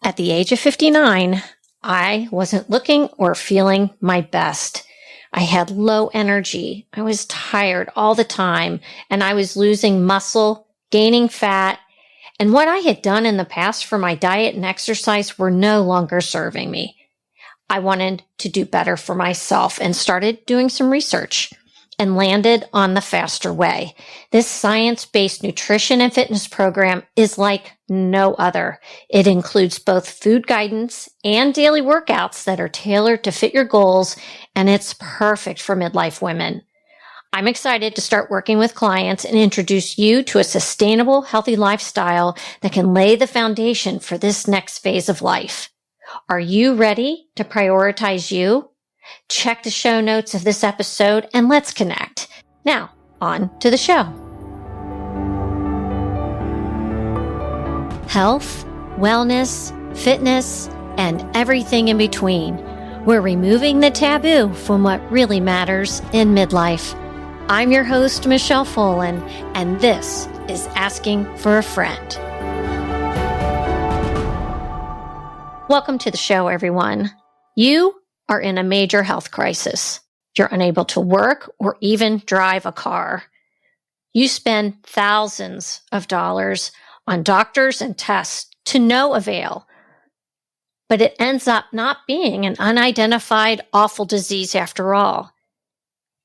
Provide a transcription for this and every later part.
At the age of 59, I wasn't looking or feeling my best. I had low energy. I was tired all the time, and I was losing muscle, gaining fat, and what I had done in the past for my diet and exercise were no longer serving me. I wanted to do better for myself and started doing some research and landed on the faster way. This science-based nutrition and fitness program is like no other. It includes both food guidance and daily workouts that are tailored to fit your goals, and it's perfect for midlife women. I'm excited to start working with clients and introduce you to a sustainable, healthy lifestyle that can lay the foundation for this next phase of life. Are you ready to prioritize you? Check the show notes of this episode and let's connect. Now, on to the show. Health, wellness, fitness, and everything in between. We're removing the taboo from what really matters in midlife. I'm your host, Michelle Folan, and this is Asking for a Friend. Welcome to the show, everyone. You are in a major health crisis. You're unable to work or even drive a car. You spend thousands of dollars on doctors and tests to no avail, but it ends up not being an unidentified awful disease after all.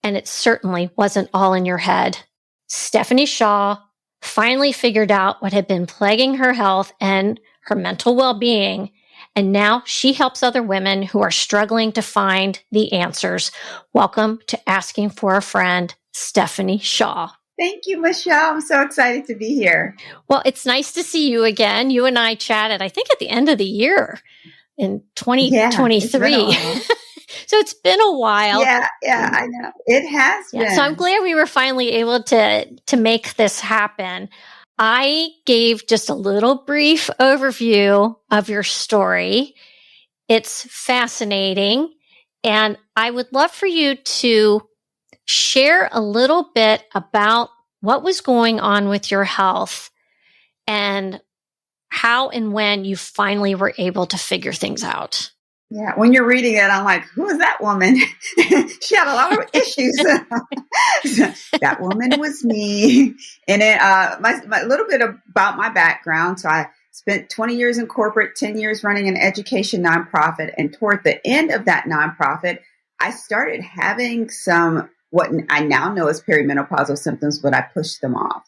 And it certainly wasn't all in your head. Stephanie Shaw finally figured out what had been plaguing her health and her mental well-being, and now she helps other women who are struggling to find the answers. Welcome to Asking for a Friend, Stephanie Shaw. Thank you, Michelle. I'm so excited to be here. Well, it's nice to see you again. You and I chatted, I think, at the end of the year in 2023. Yeah, so it's been a while. Yeah, I know. It has been. So I'm glad we were finally able to make this happen. I gave just a little brief overview of your story. It's fascinating, and I would love for you to share a little bit about what was going on with your health and how and when you finally were able to figure things out. Yeah, when you're reading it, I'm like, who is that woman? She had a lot of issues. That woman was me. And then my little bit about my background. So I spent 20 years in corporate, 10 years running an education nonprofit. And toward the end of that nonprofit, I started having some what I now know as perimenopausal symptoms, but I pushed them off.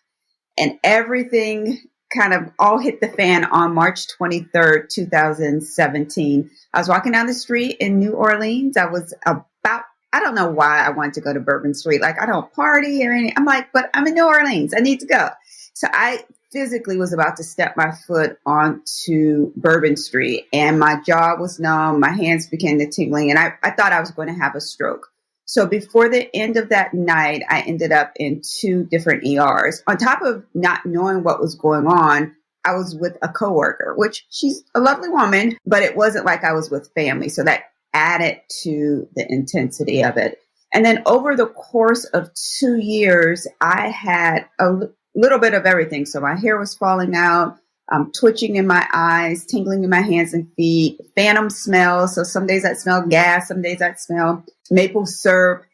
And everything kind of all hit the fan on March 23rd, 2017. I was walking down the street in New Orleans. I was I don't know why I wanted to go to Bourbon Street. Like, I don't party or anything. I'm like, but I'm in New Orleans. I need to go. So I physically was about to step my foot onto Bourbon Street, and my jaw was numb. My hands began to tingling, and I thought I was going to have a stroke. So before the end of that night, I ended up in 2 different ERs. On top of not knowing what was going on, I was with a coworker, which she's a lovely woman, but it wasn't like I was with family. So that added to the intensity of it. And then over the course of 2 years, I had a little bit of everything. So my hair was falling out, twitching in my eyes, tingling in my hands and feet, phantom smells. So some days I smell gas, some days I smell maple syrup,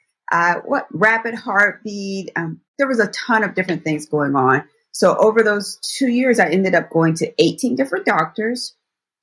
rapid heartbeat. There was a ton of different things going on. So over those 2 years, I ended up going to 18 different doctors,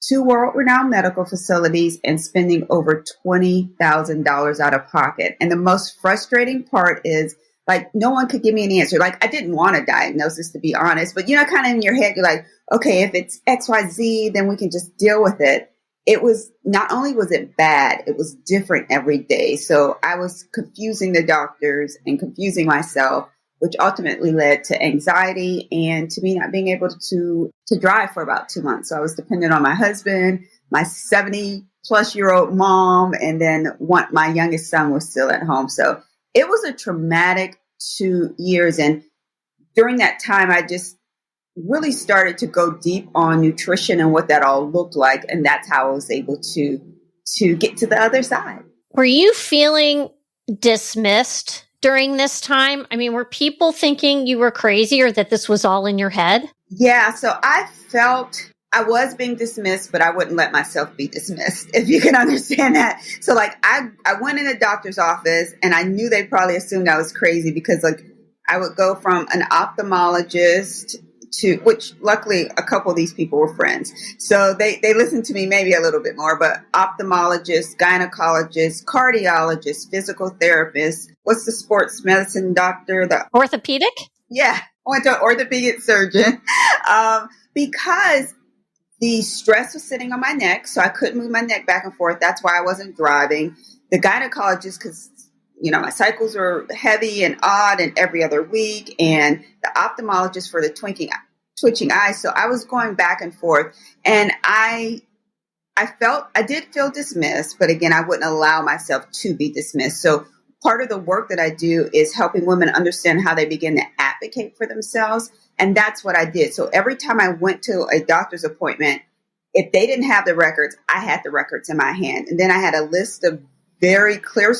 2 world-renowned medical facilities, and spending over $20,000 out of pocket. And the most frustrating part is, like, no one could give me an answer. Like, I didn't want a diagnosis, to be honest. But, kind of in your head, you're like, okay, if it's XYZ, then we can just deal with it. It was, not only was it bad, it was different every day. So I was confusing the doctors and confusing myself, which ultimately led to anxiety and to me not being able to drive for about 2 months. So I was dependent on my husband, my 70-plus-year-old mom, and then my youngest son was still at home. So it was a traumatic 2 years. And during that time, I just really started to go deep on nutrition and what that all looked like. And that's how I was able to get to the other side. Were you feeling dismissed during this time? I mean, were people thinking you were crazy or that this was all in your head? Yeah. So I I was being dismissed, but I wouldn't let myself be dismissed, if you can understand that. So like I went in a doctor's office and I knew they probably assumed I was crazy because like I would go from an ophthalmologist to, which luckily a couple of these people were friends. So they listened to me maybe a little bit more, but ophthalmologist, gynecologist, cardiologist, physical therapist, what's the sports medicine doctor? The Orthopedic? Yeah, I went to an orthopedic surgeon because the stress was sitting on my neck, so I couldn't move my neck back and forth. That's why I wasn't driving. The gynecologist, because my cycles were heavy and odd and every other week, and the ophthalmologist for the twitching eyes. So I was going back and forth, and I did feel dismissed, but again, I wouldn't allow myself to be dismissed. So part of the work that I do is helping women understand how they begin to advocate for themselves. And that's what I did. So every time I went to a doctor's appointment, if they didn't have the records, I had the records in my hand. And then I had a list of very clear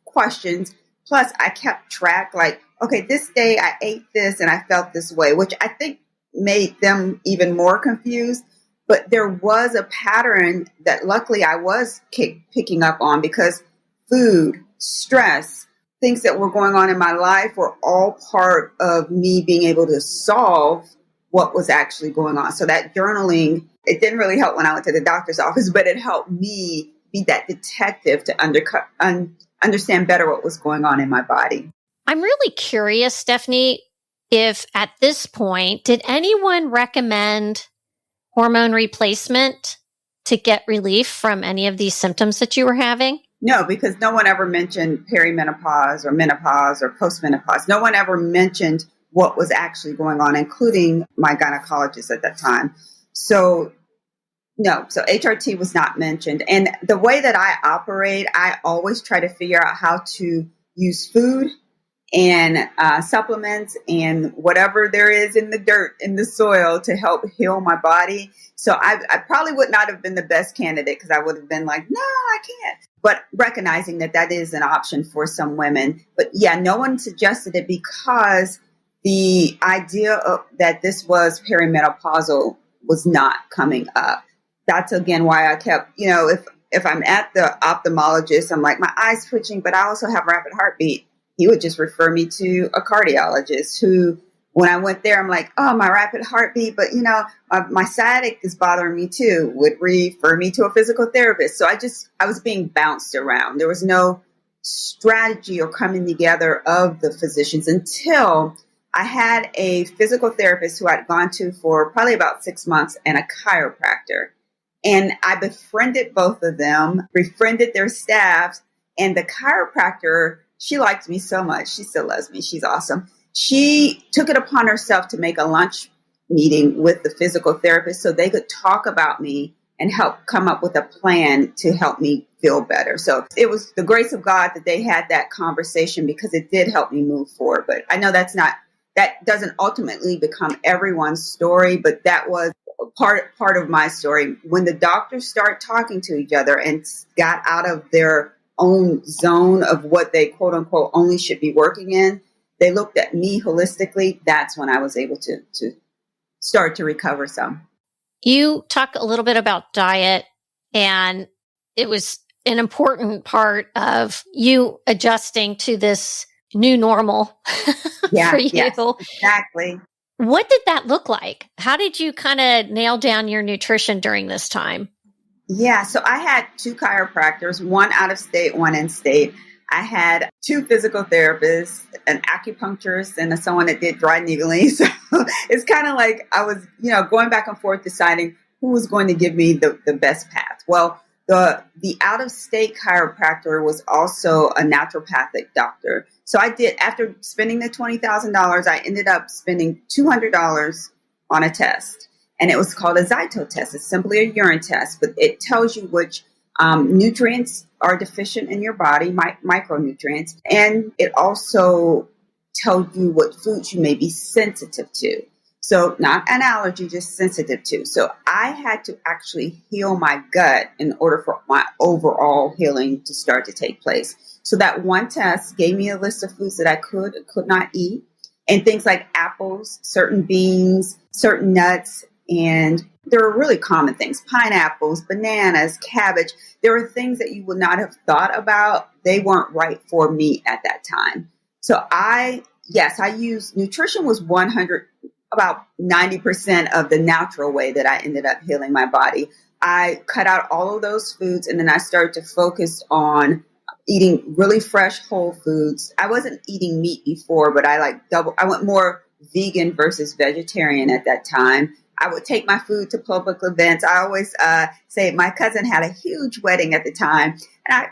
questions. Plus, I kept track like, okay, this day I ate this and I felt this way, which I think made them even more confused. But there was a pattern that luckily I was picking up on because food, stress, things that were going on in my life were all part of me being able to solve what was actually going on. So that journaling, it didn't really help when I went to the doctor's office, but it helped me be that detective to understand better what was going on in my body. I'm really curious, Stephanie, if at this point, did anyone recommend hormone replacement to get relief from any of these symptoms that you were having? No, because no one ever mentioned perimenopause or menopause or postmenopause. No one ever mentioned what was actually going on, including my gynecologist at that time. So no, so HRT was not mentioned. And the way that I operate, I always try to figure out how to use food and supplements and whatever there is in the dirt, in the soil to help heal my body. So I probably would not have been the best candidate because I would have been like, no, I can't. But recognizing that that is an option for some women. But yeah, no one suggested it because the idea of that this was perimenopausal was not coming up. That's again why I kept, if I'm at the ophthalmologist, I'm like, my eye's twitching, but I also have rapid heartbeat. He would just refer me to a cardiologist who, when I went there, I'm like, oh, my rapid heartbeat, but my sciatic is bothering me too, would refer me to a physical therapist. So I was being bounced around. There was no strategy or coming together of the physicians until I had a physical therapist who I'd gone to for probably about 6 months and a chiropractor. And I befriended both of them, befriended their staffs, and the chiropractor, she liked me so much. She still loves me. She's awesome. She took it upon herself to make a lunch meeting with the physical therapist so they could talk about me and help come up with a plan to help me feel better. So it was the grace of God that they had that conversation because it did help me move forward. But I know that doesn't ultimately become everyone's story, but that was part of my story. When the doctors start talking to each other and got out of their own zone of what they quote unquote only should be working in, they looked at me holistically. That's when I was able to start to recover some. You talk a little bit about diet, and it was an important part of you adjusting to this new normal for you. Yes, exactly. What did that look like? How did you kind of nail down your nutrition during this time? Yeah, so I had 2 chiropractors, one out of state, one in state. I had 2 physical therapists, an acupuncturist, and someone that did dry needling. So it's kind of like I was, going back and forth deciding who was going to give me the best path. Well, the out-of-state chiropractor was also a naturopathic doctor. So I did, after spending the $20,000, I ended up spending $200 on a test. And it was called a zyto test. It's simply a urine test, but it tells you which nutrients are deficient in your body, micronutrients. And it also tells you what foods you may be sensitive to. So not an allergy, just sensitive to. So I had to actually heal my gut in order for my overall healing to start to take place. So that one test gave me a list of foods that I could not eat. And things like apples, certain beans, certain nuts, And there are really common things: pineapples, bananas, cabbage. There were things that you would not have thought about. They weren't right for me at that time. So yes, I used nutrition was 100, about 90% of the natural way that I ended up healing my body. I cut out all of those foods, and then I started to focus on eating really fresh whole foods. I wasn't eating meat before, but I went more vegan versus vegetarian at that time. I would take my food to public events. I always say my cousin had a huge wedding at the time, and I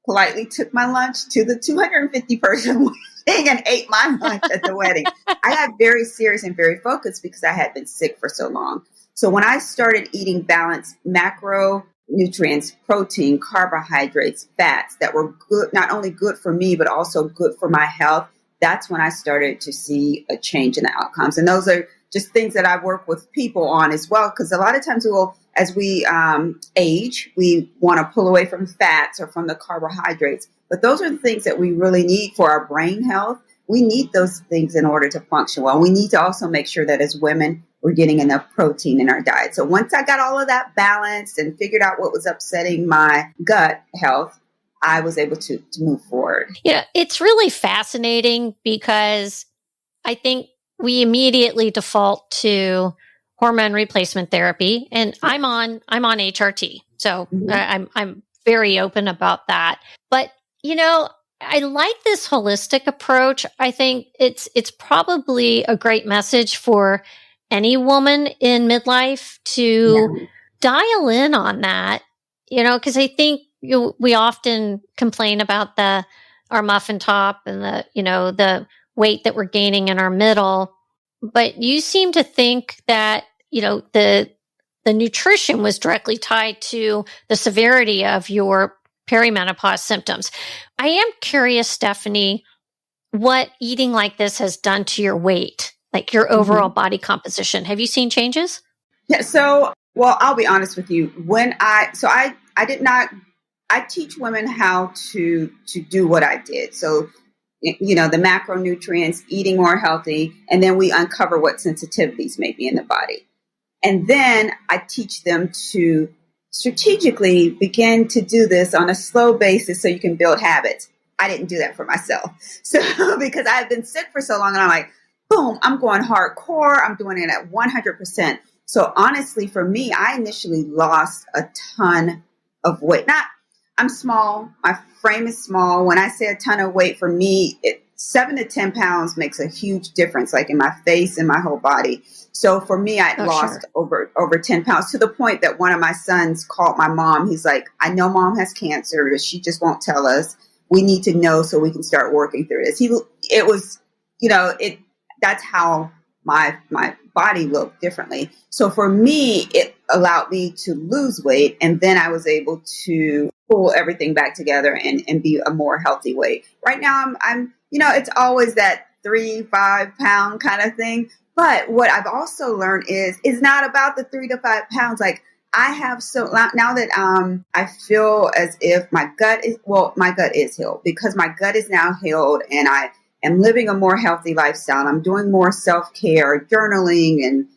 politely took my lunch to the 250 person wedding and ate my lunch at the wedding. I got very serious and very focused because I had been sick for so long. So when I started eating balanced macronutrients, protein, carbohydrates, fats that were good, not only good for me, but also good for my health, that's when I started to see a change in the outcomes. And those are just things that I work with people on as well, because a lot of times as we age, we want to pull away from fats or from the carbohydrates. But those are the things that we really need for our brain health. We need those things in order to function well. We need to also make sure that as women, we're getting enough protein in our diet. So once I got all of that balanced and figured out what was upsetting my gut health, I was able to move forward. Yeah, it's really fascinating because I think we immediately default to hormone replacement therapy, and I'm on HRT, so I'm very open about that. But I like this holistic approach. I think it's probably a great message for any woman in midlife to dial in on that. Because I think we often complain about our muffin top and the weight that we're gaining in our middle, but you seem to think that the nutrition was directly tied to the severity of your perimenopause symptoms. I am curious, Stephanie, what eating like this has done to your weight, like your overall body composition. Have you seen changes? Yeah. So, well, I'll be honest with you. I teach women how to do what I did. So, the macronutrients, eating more healthy, and then we uncover what sensitivities may be in the body. And then I teach them to strategically begin to do this on a slow basis so you can build habits. I didn't do that for myself. So because I've been sick for so long, and I'm like, boom, I'm going hardcore. I'm doing it at 100%. So honestly, for me, I initially lost a ton of weight. I'm small. My frame is small. When I say a ton of weight, for me, 7 to 10 pounds makes a huge difference, like in my face and my whole body. So for me, I'd lost over 10 pounds, to the point that one of my sons called my mom. He's like, I know mom has cancer, but she just won't tell us. We need to know so we can start working through this. That's how my body looked differently. So for me, it allowed me to lose weight. And then I was able to pull everything back together and be a more healthy weight. Right now, I'm it's always that 3-5 pound kind of thing. But what I've also learned is it's not about the 3 to 5 pounds. Like I have now that I feel as if my gut is healed, because my gut is now healed, and I am living a more healthy lifestyle. I'm doing more self-care, journaling, and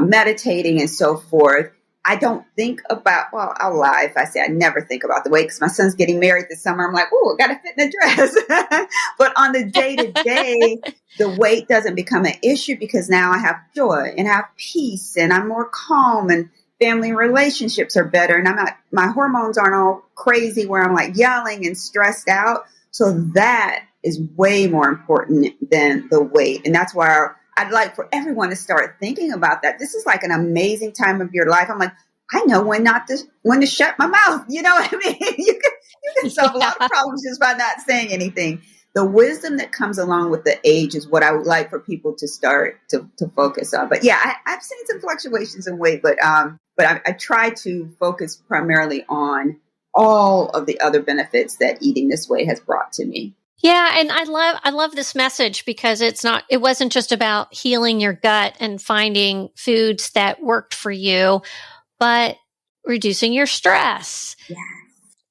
meditating and so forth. I don't think about, I'll lie if I say I never think about the weight, because my son's getting married this summer. I'm like, oh, I got to fit in a dress. But on the day-to-day, the weight doesn't become an issue, because now I have joy and I have peace, and I'm more calm, and family relationships are better. And my hormones aren't all crazy where I'm like yelling and stressed out. So that is way more important than the weight. And that's why I'd like for everyone to start thinking about that. This is like an amazing time of your life. I'm like, I know when to shut my mouth. You know what I mean? You can solve a lot of problems just by not saying anything. The wisdom that comes along with the age is what I would like for people to start to focus on. But yeah, I've seen some fluctuations in weight, but I try to focus primarily on all of the other benefits that eating this way has brought to me. Yeah, and I love this message, because it wasn't just about healing your gut and finding foods that worked for you, but reducing your stress. Yes.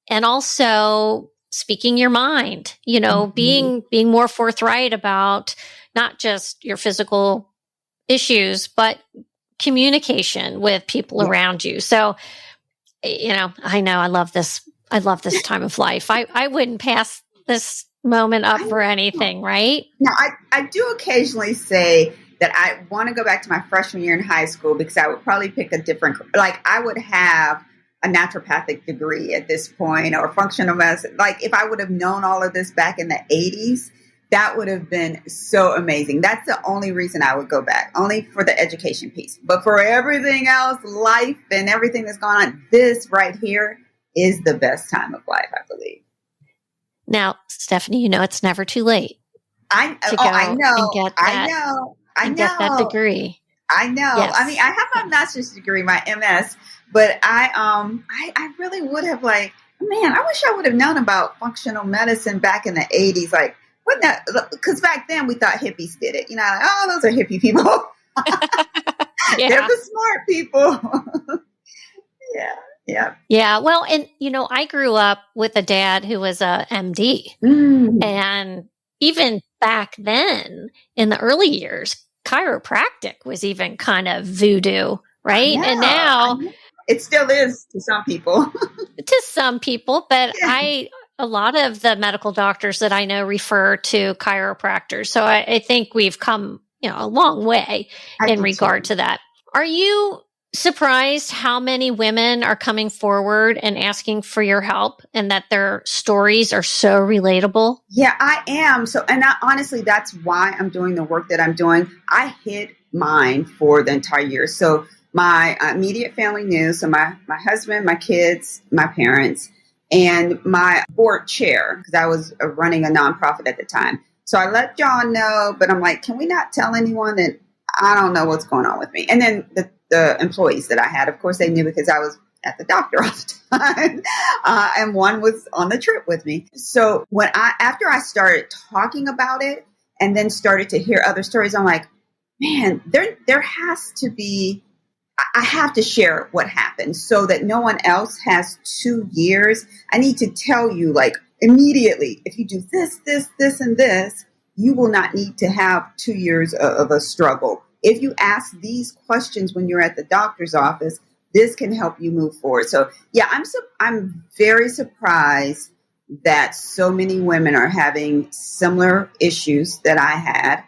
And also speaking your mind, being more forthright about not just your physical issues, but communication with people around you. So, I know I love this. I love this time of life. I wouldn't pass this moment up for anything, right? Now, I do occasionally say that I want to go back to my freshman year in high school because I would probably pick a different, like I would have a naturopathic degree at this point or functional medicine. Like if I would have known all of this back in the 80s, that would have been so amazing. That's the only reason I would go back, only for the education piece. But for everything else, life and everything that's gone on, this right here is the best time of life, I believe. Now, Stephanie, it's never too late. I know. Get that degree. I know. Yes. I mean, I have my master's degree, my MS, but I really would have I wish I would have known about functional medicine back in the 80s. Like, what that? Because back then we thought hippies did it. Those are hippie people. Yeah. They're the smart people. Yeah. Yeah. Yeah. Well, and, I grew up with a dad who was a MD. And even back then in the early years, chiropractic was even kind of voodoo, right? And now it still is to some people. But a lot of the medical doctors that I know refer to chiropractors. So I think we've come, a long way in regard to that. Are you surprised how many women are coming forward and asking for your help and that their stories are so relatable? Yeah, I am. Honestly, that's why I'm doing the work that I'm doing. I hid mine for the entire year. So my immediate family knew. So my husband, my kids, my parents, and my board chair, because I was running a nonprofit at the time. So I let John know, but I'm like, can we not tell anyone that I don't know what's going on with me? And then the employees that I had, of course, they knew because I was at the doctor all the time. And one was on the trip with me. So after I started talking about it and then started to hear other stories, I'm like, man, there has to be, I have to share what happened so that no one else has 2 years. I need to tell you immediately, if you do this, and this, you will not need to have 2 years of a struggle. If you ask these questions when you're at the doctor's office, this can help you move forward. So yeah, I'm very surprised that so many women are having similar issues that I had,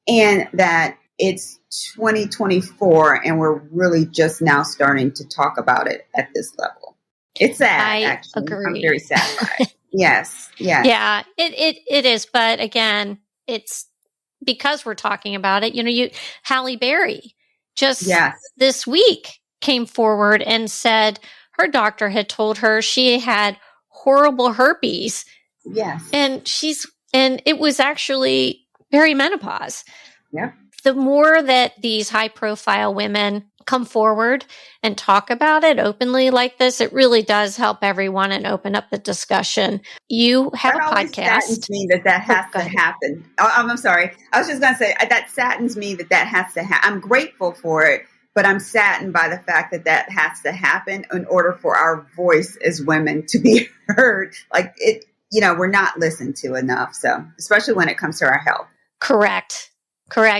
and that it's 2024 and we're really just now starting to talk about it at this level. It's sad. I agree. I'm very sad by it. Yes. Yeah, it is. But again, it's because we're talking about it. Halle Berry just this week came forward and said her doctor had told her she had horrible herpes. Yes. And it was actually perimenopause. Yeah. The more that these high profile women come forward and talk about it openly like this, it really does help everyone and open up the discussion. You have a podcast. That saddens me that has to happen. I'm sorry. I was just going to say that saddens me that has to happen. I'm grateful for it, but I'm saddened by the fact that has to happen in order for our voice as women to be heard. We're not listened to enough. So especially when it comes to our health. Correct.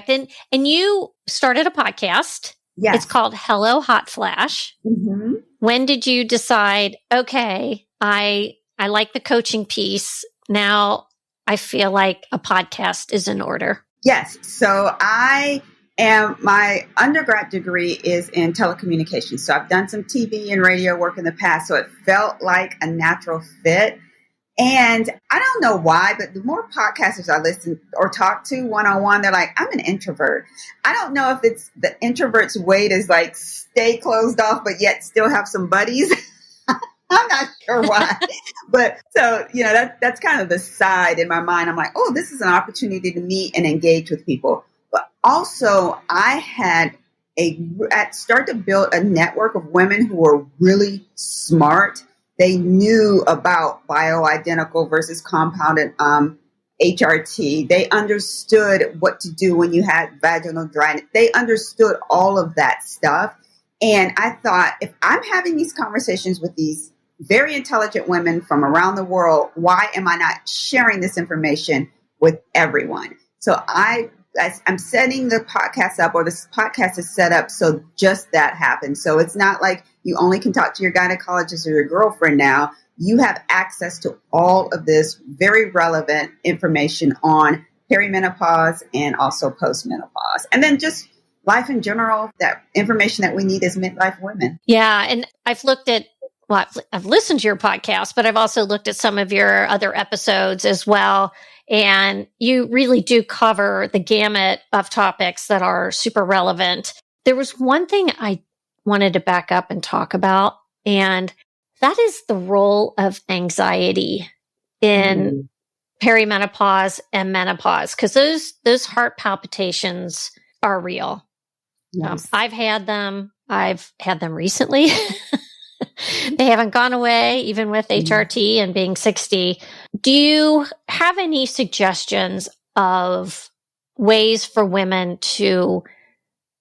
And you started a podcast. Yes. It's called Hello Hot Flash. Mm-hmm. When did you decide, okay, I like the coaching piece. Now I feel like a podcast is in order? Yes. So my undergrad degree is in telecommunications. So I've done some TV and radio work in the past. So it felt like a natural fit. And I don't know why, but the more podcasters I listen or talk to one-on-one, they're like, I'm an introvert. I don't know if it's the introvert's way to stay closed off, but yet still have some buddies. I'm not sure why. But so, that's kind of the side in my mind. I'm like, oh, this is an opportunity to meet and engage with people. But also I had started to build a network of women who were really smart. They knew about bioidentical versus compounded HRT. They understood what to do when you had vaginal dryness. They understood all of that stuff. And I thought, if I'm having these conversations with these very intelligent women from around the world, why am I not sharing this information with everyone? So I I'm setting the podcast up, or this podcast is set up so just that happens. So it's not like you only can talk to your gynecologist or your girlfriend now. You have access to all of this very relevant information on perimenopause and also postmenopause. And then just life in general, that information that we need as midlife women. Yeah. And I've looked at, well, I've listened to your podcast, but I've also looked at some of your other episodes as well. And you really do cover the gamut of topics that are super relevant. There was one thing I wanted to back up and talk about, and that is the role of anxiety in perimenopause and menopause, because those heart palpitations are real. Yes. I've had them. I've had them recently. They haven't gone away, even with HRT and being 60. Do you have any suggestions of ways for women to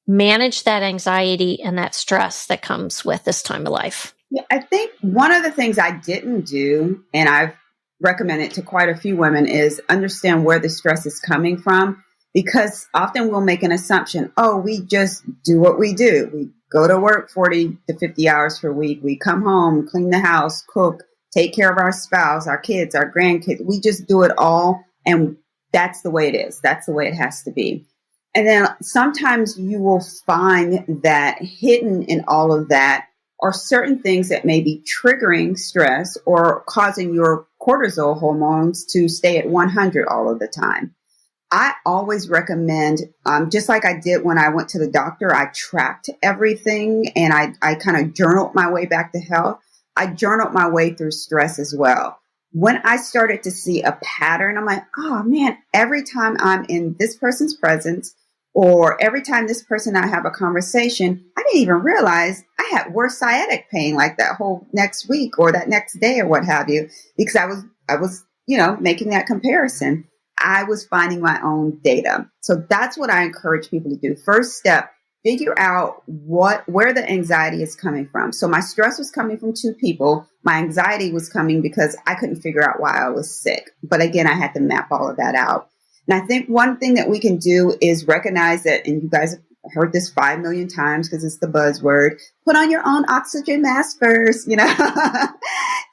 manage that anxiety and that stress that comes with this time of life? Yeah, I think one of the things I didn't do, and I've recommended to quite a few women, is understand where the stress is coming from. Because often we'll make an assumption, oh, we just do what we do. We go to work 40 to 50 hours per week. We come home, clean the house, cook, take care of our spouse, our kids, our grandkids. We just do it all. And that's the way it is. That's the way it has to be. And then sometimes you will find that hidden in all of that are certain things that may be triggering stress or causing your cortisol hormones to stay at 100 all of the time. I always recommend, just like I did when I went to the doctor, I tracked everything and I kind of journaled my way back to health. I journaled my way through stress as well. When I started to see a pattern, I'm like, oh man, every time I'm in this person's presence or every time this person and I have a conversation, I didn't even realize I had worse sciatic pain like that whole next week or that next day or what have you, because I was, making that comparison. I was finding my own data. So that's what I encourage people to do. First step, figure out where the anxiety is coming from. So my stress was coming from two people. My anxiety was coming because I couldn't figure out why I was sick. But again, I had to map all of that out. And I think one thing that we can do is recognize that, and you guys have heard this 5 million times because it's the buzzword, put on your own oxygen mask first,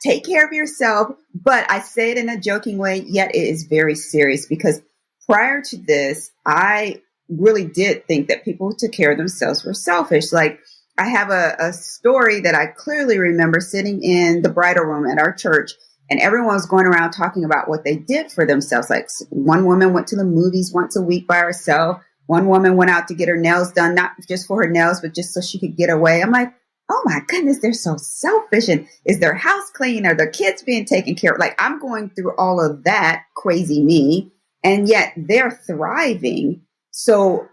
take care of yourself. But I say it in a joking way, yet it is very serious, because prior to this, I really did think that people who took care of themselves were selfish. Like, I have a story that I clearly remember sitting in the bridal room at our church, and everyone was going around talking about what they did for themselves. Like, one woman went to the movies once a week by herself. One woman went out to get her nails done, not just for her nails, but just so she could get away. I'm like, oh my goodness, they're so selfish. And is their house clean? Are their kids being taken care of? Like, I'm going through all of that, crazy me, and yet they're thriving. So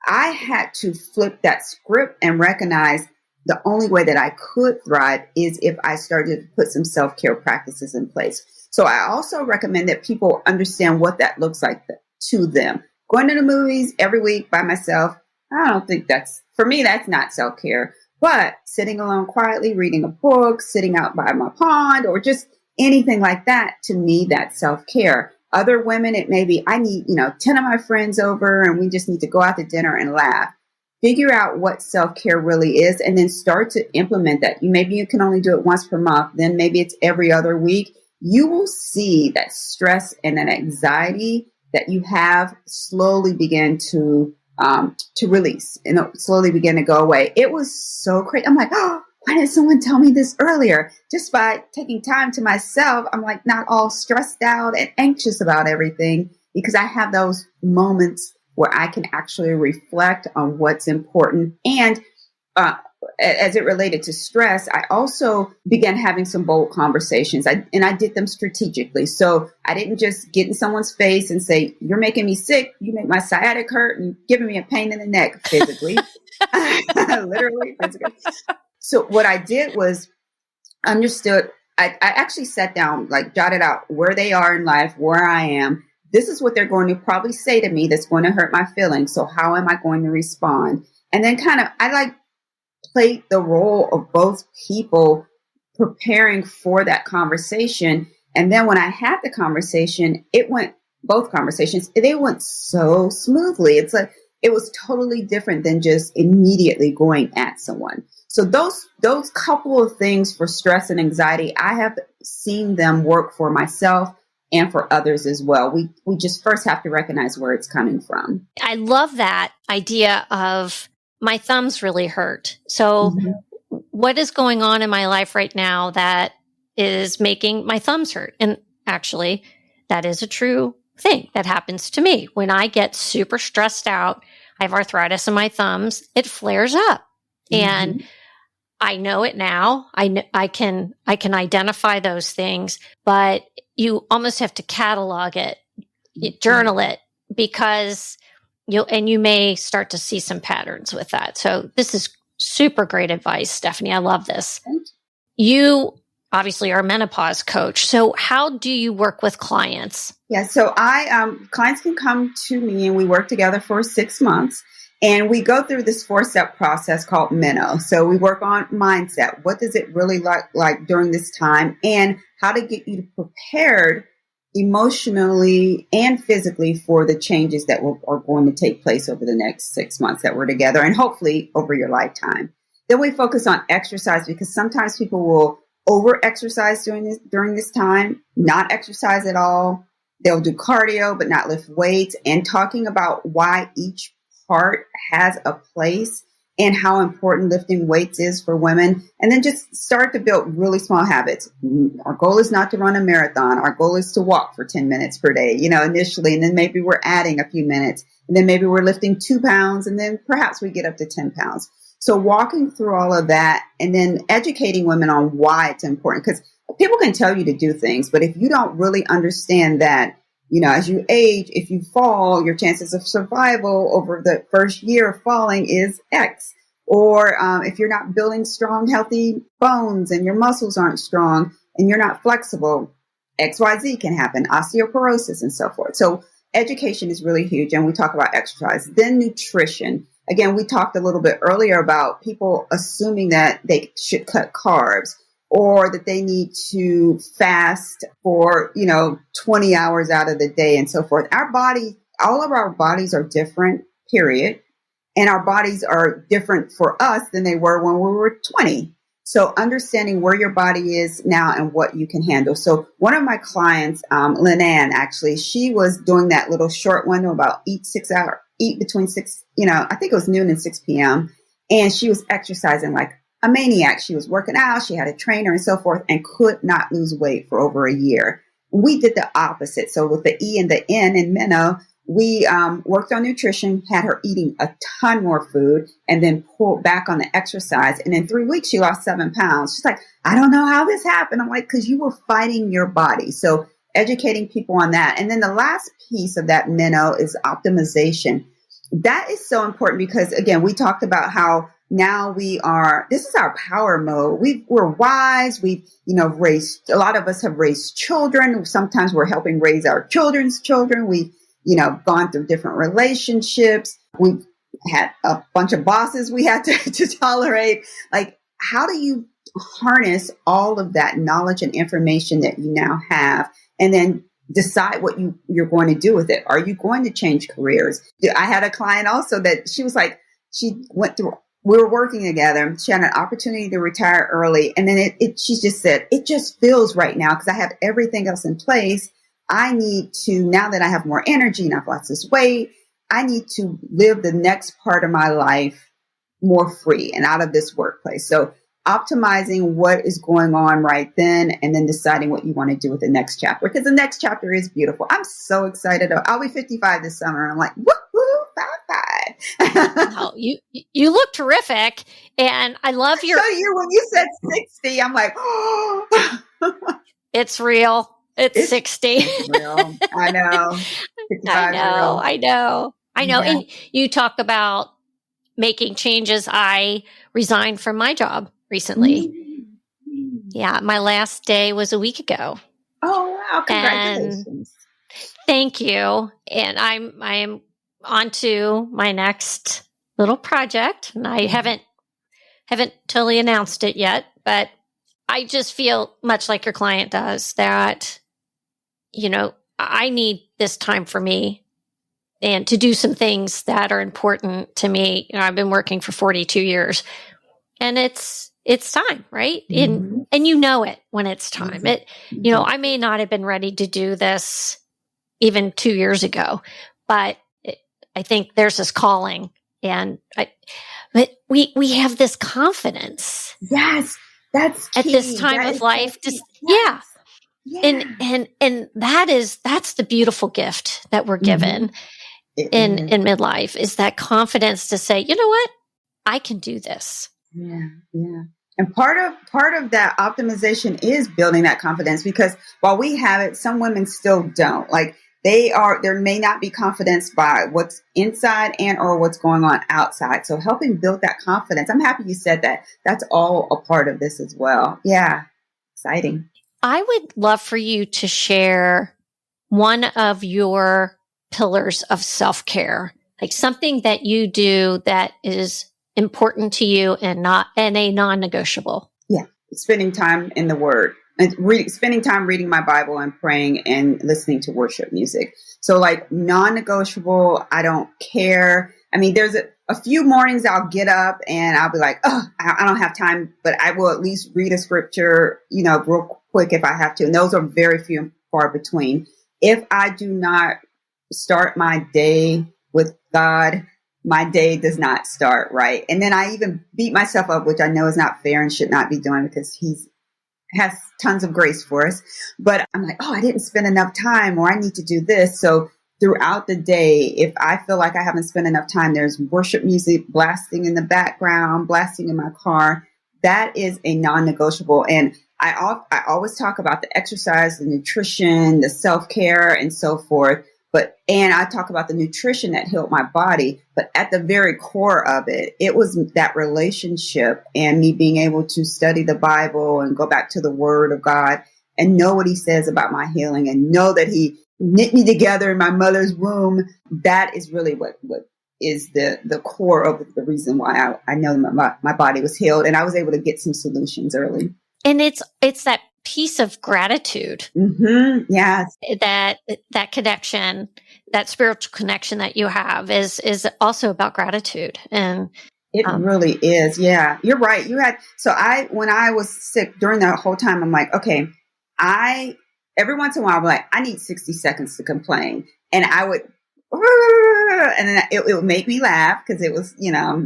I had to flip that script and recognize the only way that I could thrive is if I started to put some self-care practices in place. So I also recommend that people understand what that looks like to them. Going to the movies every week by myself, I don't think for me, that's not self-care. But sitting alone quietly, reading a book, sitting out by my pond, or just anything like that, to me, that's self-care. Other women, it may be, I need, 10 of my friends over and we just need to go out to dinner and laugh. Figure out what self-care really is and then start to implement that. Maybe you can only do it once per month. Then maybe it's every other week. You will see that stress and that anxiety that you have slowly begin to release and slowly begin to go away. It was so crazy. I'm like, oh, why didn't someone tell me this earlier? Just by taking time to myself, I'm like not all stressed out and anxious about everything, because I have those moments where I can actually reflect on what's important. And as it related to stress, I also began having some bold conversations, and I did them strategically. So I didn't just get in someone's face and say, you're making me sick. You make my sciatic hurt and giving me a pain in the neck physically, literally physically. So what I did was understood. I actually sat down, like jotted out where they are in life, where I am. This is what they're going to probably say to me that's going to hurt my feelings. So how am I going to respond? And then I played the role of both people preparing for that conversation. And then when I had the conversation, it went both conversations, they went so smoothly. It's like, it was totally different than just immediately going at someone. So those couple of things for stress and anxiety, I have seen them work for myself and for others as well. We just first have to recognize where it's coming from. I love that idea of my thumbs really hurt. So what is going on in my life right now that is making my thumbs hurt? And actually, that is a true thing that happens to me. When I get super stressed out, I have arthritis in my thumbs, it flares up. And I know it now. I can identify those things, but you almost have to catalog it, journal it, because you may start to see some patterns with that. So this is super great advice, Stephanie. I love this. You obviously are a menopause coach. So how do you work with clients? Yeah, so clients can come to me and we work together for 6 months. And we go through this 4-step process called Meno. So we work on mindset. What does it really like during this time? And how to get you prepared emotionally and physically for the changes that are going to take place over the next 6 months that we're together, and hopefully over your lifetime. Then we focus on exercise, because sometimes people will over-exercise during this time, not exercise at all. They'll do cardio but not lift weights, and talking about why each part has a place and how important lifting weights is for women. And then just start to build really small habits. Our goal is not to run a marathon. Our goal is to walk for 10 minutes per day, initially. And then maybe we're adding a few minutes. And then maybe we're lifting 2 pounds. And then perhaps we get up to 10 pounds. So walking through all of that and then educating women on why it's important. Because people can tell you to do things, but if you don't really understand that, as you age, if you fall, your chances of survival over the first year of falling is X. Or if you're not building strong, healthy bones and your muscles aren't strong and you're not flexible, XYZ can happen, osteoporosis and so forth. So education is really huge. And we talk about exercise. Then nutrition. Again, we talked a little bit earlier about people assuming that they should cut carbs, or that they need to fast for, 20 hours out of the day and so forth. All of our bodies are different, period. And our bodies are different for us than they were when we were 20. So understanding where your body is now and what you can handle. So one of my clients, Lynanne, actually, she was doing that little short window about eat between 6, I think it was noon and 6 p.m. And she was exercising like a maniac. She was working out. She had a trainer and so forth, and could not lose weight for over a year. We did the opposite. So with the E and the N in Meno, we worked on nutrition, had her eating a ton more food, and then pulled back on the exercise. And in 3 weeks, she lost 7 pounds. She's like, I don't know how this happened. I'm like, because you were fighting your body. So educating people on that. And then the last piece of that Meno is optimization. That is so important because, again, we talked about how now this is our power mode. We're wise. We've, raised, a lot of us have raised children. Sometimes we're helping raise our children's children. We've, gone through different relationships. We've had a bunch of bosses we had to tolerate. Like, how do you harness all of that knowledge and information that you now have, and then decide what you're going to do with it? Are you going to change careers? I had a client also that she was like, we were working together. She had an opportunity to retire early. And then she just said, it just feels right now because I have everything else in place. I need to, now that I have more energy and I've lost this weight, I need to live the next part of my life more free and out of this workplace. So optimizing what is going on right then, and then deciding what you want to do with the next chapter, because the next chapter is beautiful. I'm so excited. I'll be 55 this summer. I'm like, woohoo, 55. Oh, you look terrific. And I love your... So when you said 60, I'm like, oh. It's real. It's 60. Real. I know. 55 real. I know. Yeah. And you talk about making changes. I resigned from my job recently. Mm-hmm. Yeah. My last day was a week ago. Oh, wow. Congratulations. And thank you. And I am on to my next little project. And I haven't totally announced it yet, but I just feel much like your client does that, I need this time for me and to do some things that are important to me. I've been working for 42 years and it's time, right? Mhm. And you know it when it's time. Mhm. I may not have been ready to do this even 2 years ago, but I think there's this calling but we have this confidence. Yes, that's At this key. time That of is so life. key. Yeah. Yes. Yeah. And that's the beautiful gift that we're Mhm. given It in is. midlife is that confidence to say, you know what? I can do this. Yeah, yeah. And part of that optimization is building that confidence because while we have it, some women still don't. Like there may not be confidence by what's inside and or what's going on outside. So helping build that confidence. I'm happy you said that. That's all a part of this as well. Yeah. Exciting. I would love for you to share one of your pillars of self-care, like something that you do that is important to you and a non-negotiable. Yeah. Spending time in the Word and spending time reading my Bible and praying and listening to worship music. So like non-negotiable, I don't care. I mean, there's a few mornings I'll get up and I'll be like, oh, I don't have time, but I will at least read a scripture, real quick if I have to. And those are very few and far between. If I do not start my day with God, my day does not start right. And then I even beat myself up, which I know is not fair and should not be doing because he's has tons of grace for us. But I'm like, oh, I didn't spend enough time or I need to do this. So throughout the day, if I feel like I haven't spent enough time, there's worship music blasting in the background, blasting in my car. That is a non-negotiable. And I always talk about the exercise, the nutrition, the self-care and so forth. And I talk about the nutrition that healed my body, but at the very core of it, it was that relationship and me being able to study the Bible and go back to the Word of God and know what He says about my healing and know that He knit me together in my mother's womb. That is really what is the core of the reason why I know my body was healed and I was able to get some solutions early. And it's that piece of gratitude. Mm-hmm. Yes. That connection, that spiritual connection that you have is also about gratitude. And it really is. Yeah, you're right. When I was sick during that whole time, I'm like, okay, every once in a while, I'm like, I need 60 seconds to complain. And I would, and then it would make me laugh because it was,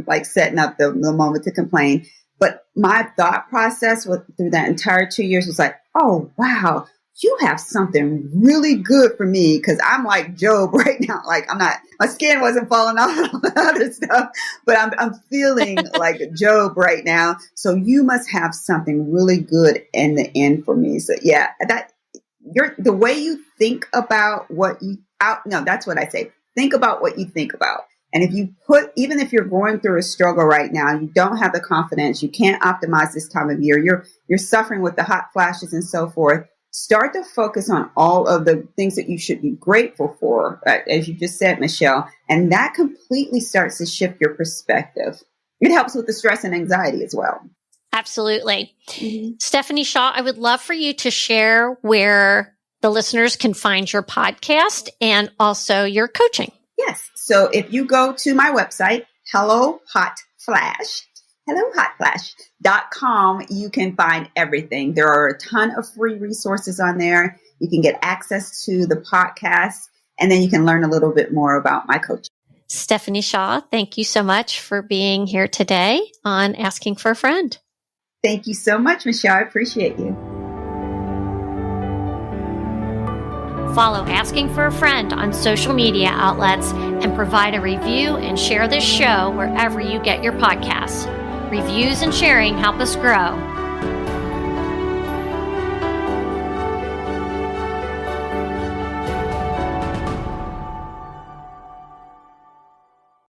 like setting up the moment to complain. But my thought process through that entire 2 years was like, oh, wow, you have something really good for me. Because I'm like Job right now. Like my skin wasn't falling off and all the other stuff, but I'm feeling like Job right now. So you must have something really good in the end for me. So yeah, the way you think about that's what I say. Think about what you think about. And even if you're going through a struggle right now, you don't have the confidence, you can't optimize this time of year, you're suffering with the hot flashes and so forth, start to focus on all of the things that you should be grateful for, as you just said, Michelle. And that completely starts to shift your perspective. It helps with the stress and anxiety as well. Absolutely. Mm-hmm. Stephanie Shaw, I would love for you to share where the listeners can find your podcast and also your coaching. Yes. So if you go to my website, hellohotflash.com, you can find everything. There are a ton of free resources on there. You can get access to the podcast, and then you can learn a little bit more about my coaching. Stephanie Shaw, thank you so much for being here today on Asking for a Friend. Thank you so much, Michelle. I appreciate you. Follow Asking for a Friend on social media outlets and provide a review and share this show wherever you get your podcasts. Reviews and sharing help us grow.